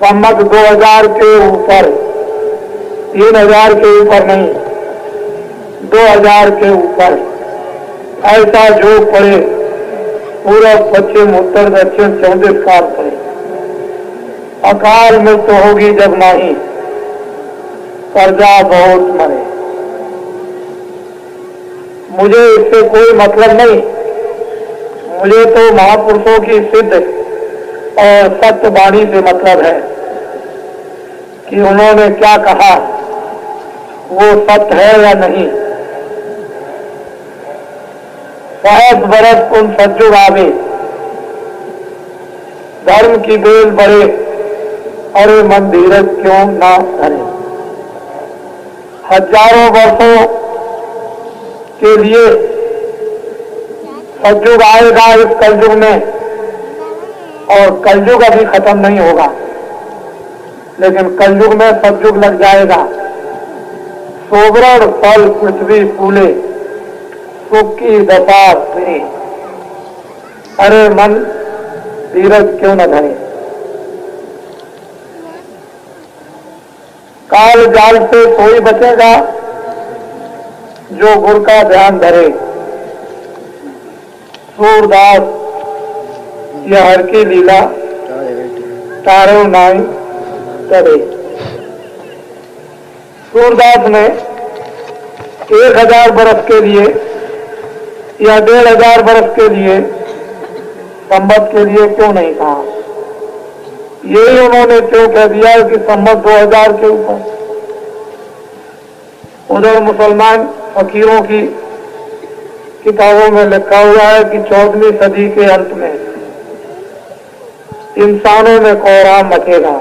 सम्मत 2000 के ऊपर, 3000 के ऊपर नहीं, 2000 के ऊपर ऐसा जो पड़े, पूरब पश्चिम उत्तर दक्षिण 34 काल पड़े। अकाल मृत्यु होगी जब नहीं, प्रजा बहुत मरे। मुझे इससे कोई मतलब नहीं, मुझे तो महापुरुषों की सिद्ध और सत्य वाणी से मतलब है कि उन्होंने क्या कहा वो सत्य है या नहीं। 60 बरस उन सज्जुग आवे, धर्म की बेल बढ़े, अरे मन धीरज क्यों ना धरे। हजारों वर्षों के लिए सतयुग आएगा इस कलयुग में, और कलयुग अभी खत्म नहीं होगा, लेकिन कलयुग में सतयुग लग जाएगा। सोवरण फल पृथ्वी फूले, सुख की दशा फिरे, अरे मन धीरज क्यों न धरे। काल जाल से कोई बचेगा जो गुरु का ध्यान धरे। सूरदास यह हर की लीला तारो नाई करे। सूरदास ने 1000 बरस के लिए या 1500 बरस के लिए, संवत के लिए क्यों नहीं कहा। यही उन्होंने क्यों कह दिया कि संवत 2000 के ऊपर। उधर मुसलमान फकीरों की किताबों में लिखा हुआ है कि 14वीं सदी के अंत में इंसानों में कोहराम मचेगा,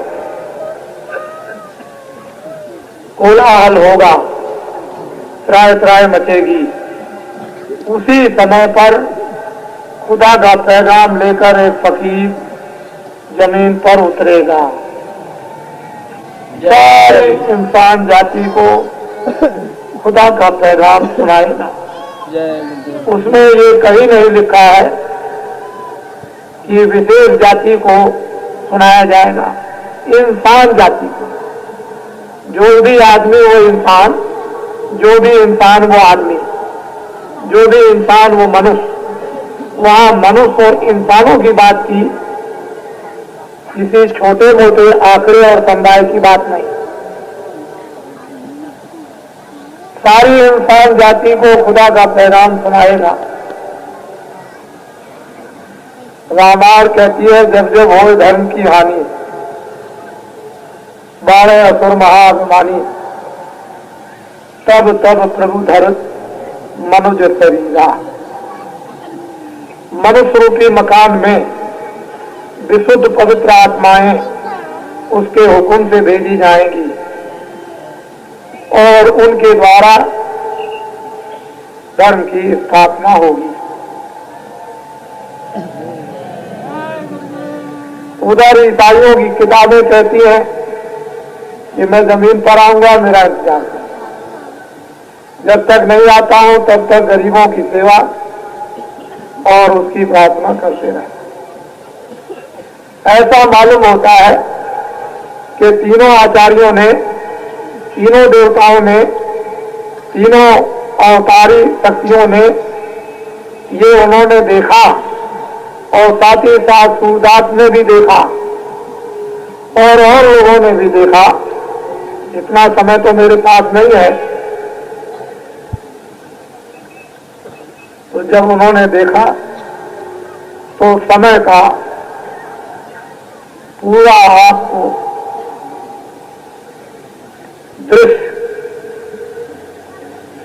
कोलाहल होगा, त्राय त्राय मचेगी। उसी समय पर खुदा का पैगाम लेकर एक फकीर जमीन पर उतरेगा, सारे इंसान जाति को खुदा का पैगाम सुनाएगा। उसमें ये कहीं नहीं लिखा है कि विशेष जाति को सुनाया जाएगा, इंसान जाति को। जो भी आदमी वो इंसान, जो भी इंसान वो आदमी, जो भी इंसान वो मनुष्य। वहां मनुष्य और इंसानों की बात की, किसी छोटे मोटे आंकड़े और समुदाय की बात नहीं। सारी इंसान जाति को खुदा का पैगाम सुनाएगा। रामायण कहती है जब जब हो धर्म की हानि, बाणे असुर महाअभिमानी, तब तब प्रभु धरत मनुज शरीरा। मनुष्य रूपी मकान में विशुद्ध पवित्र आत्माएं उसके हुक्म से भेजी जाएंगी और उनके द्वारा धर्म की स्थापना होगी। उधर ईसाइयों की किताबें कहती हैं कि मैं जमीन पर आऊंगा, मेरा इंतजार करो। जब तक नहीं आता हूं तब तक गरीबों की सेवा और उसकी प्रार्थना करते रहे। ऐसा मालूम होता है कि तीनों आचार्यों ने, तीनों देवताओं ने, तीनों अवतारी शक्तियों ने ये उन्होंने देखा, और साथ ही साथ सूरदास ने भी देखा और लोगों ने भी देखा। इतना समय तो मेरे पास नहीं है, तो जब उन्होंने देखा तो समय का पूरा आपको दृश्य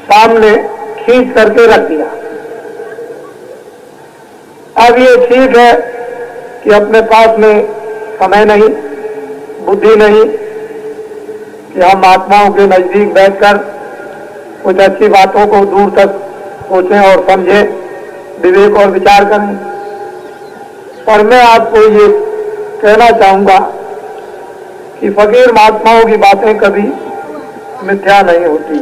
सामने खींच करके रख दिया। अब ये ठीक है कि अपने पास में समय नहीं, बुद्धि नहीं कि हम आत्माओं के नजदीक बैठकर कुछ अच्छी बातों को दूर तक सोचें और समझें, विवेक और विचार करें। पर मैं आपको ये कहना चाहूंगा कि फकीर महात्माओं की बातें कभी मिथ्या नहीं होती।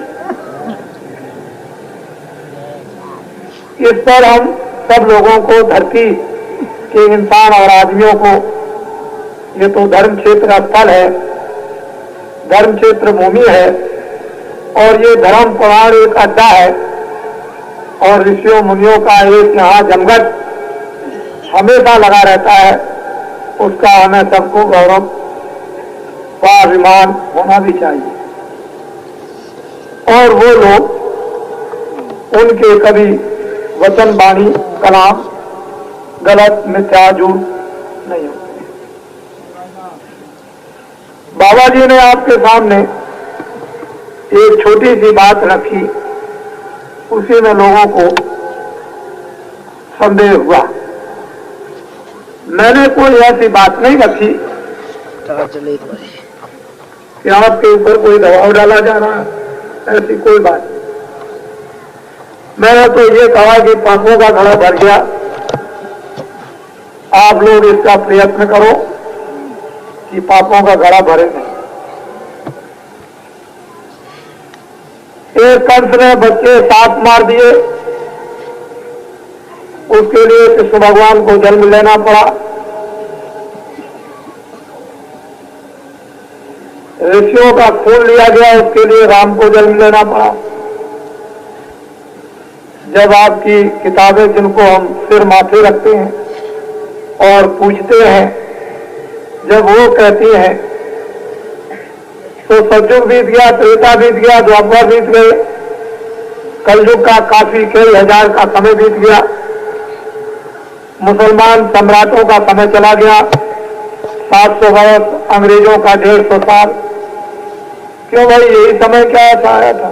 इस पर हम सब लोगों को, धरती के इंसान और आदमियों को ये तो धर्म क्षेत्र स्थल है, धर्म क्षेत्र भूमि है, और ये धर्म पुराण एक अड्डा है, और ऋषियों मुनियों का एक यहाँ जमघट हमेशा लगा रहता है। उसका हमें सबको गौरव स्वाभिमान होना भी चाहिए। और वो लोग, उनके कभी वचन वाणी कलाम गलत मिथ्या झूठ नहीं होते। बाबा जी ने आपके सामने एक छोटी सी बात रखी, उसी में लोगों को संदेह हुआ। मैंने कोई ऐसी बात नहीं रखी कि आपके ऊपर कोई दबाव डाला जा रहा है, ऐसी कोई बात नहीं। मैंने तो ये कहा कि पापों का घड़ा भर गया, आप लोग इसका प्रयत्न करो कि पापों का घड़ा भरे नहीं। एक कंस ने बच्चे 7 मार दिए, उसके लिए कृष्ण भगवान को जन्म लेना पड़ा। ऋषियों का खून लिया गया, उसके लिए राम को जन्म लेना पड़ा। जब आपकी किताबें, जिनको हम सिर माथे रखते हैं और पूजते हैं, जब वो कहती हैं, तो सतयुग बीत गया, त्रेता बीत गया, द्वापर बीत गए, कलयुग का काफी कई हजार का समय बीत गया, मुसलमान सम्राटों का समय चला गया, 700 वर्ष, अंग्रेजों का 150 साल। क्यों भाई, यही समय क्या ऐसा आया था?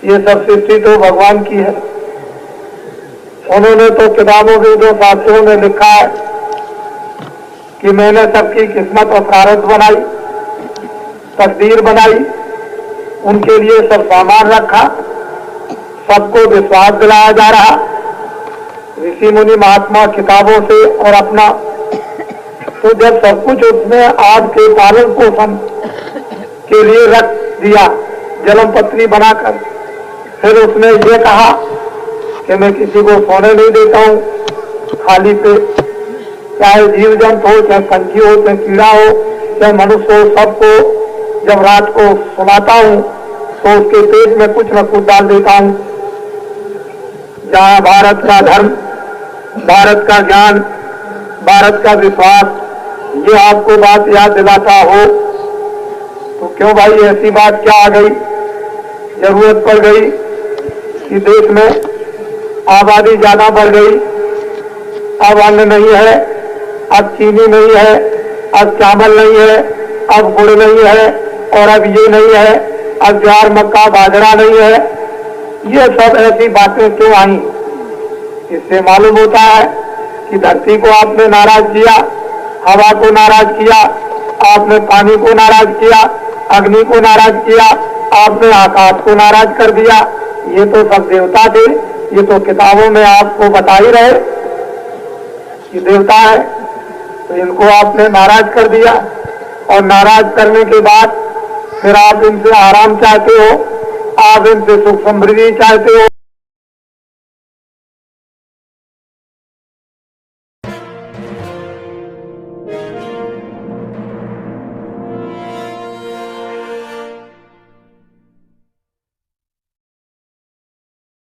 ये सब सृष्टि तो भगवान की है। उन्होंने तो किताबों के 2 शास्त्रों में लिखा है कि मैंने सबकी किस्मत और प्रारब्ध बनाई, तकदीर बनाई, उनके लिए सब सामान रखा, सबको विश्वास दिलाया जा रहा। ऋषि मुनि महात्मा किताबों से और अपना, तो जब सब कुछ उसमें आपके पालन पोषण के लिए रख दिया, जन्म पत्री बनाकर, फिर उसने ये कहा कि मैं किसी को सोने नहीं देता हूं खाली पे, चाहे जीव जंतु हो, चाहे पंछी हो, चाहे कीड़ा हो, चाहे मनुष्य हो, सबको जब रात को सुलाता हूं तो उसके पेट में कुछ न कुछ डाल देता हूं। जहां भारत का धर्म, भारत का ज्ञान, भारत का विश्वास, ये आपको बात याद दिलाता हो, तो क्यों भाई ऐसी बात क्या आ गई, जरूरत पड़ गई कि देश में आबादी ज्यादा बढ़ गई, अब अन्न नहीं है, अब चीनी नहीं है, अब चावल नहीं है, अब गुड़ नहीं है, और अब ये नहीं है, अब ज्वार मक्का बाजरा नहीं है। ये सब ऐसी बातें क्यों आई? इससे मालूम होता है कि धरती को आपने नाराज किया, हवा को नाराज किया, आपने पानी को नाराज किया, अग्नि को नाराज किया, आपने आकाश को नाराज कर दिया। ये तो सब देवता थे, ये तो किताबों में आपको बता ही रहे कि देवता है, तो इनको आपने नाराज कर दिया। और नाराज करने के बाद फिर आप इनसे आराम चाहते हो, आप इनसे सुख समृद्धि चाहते हो।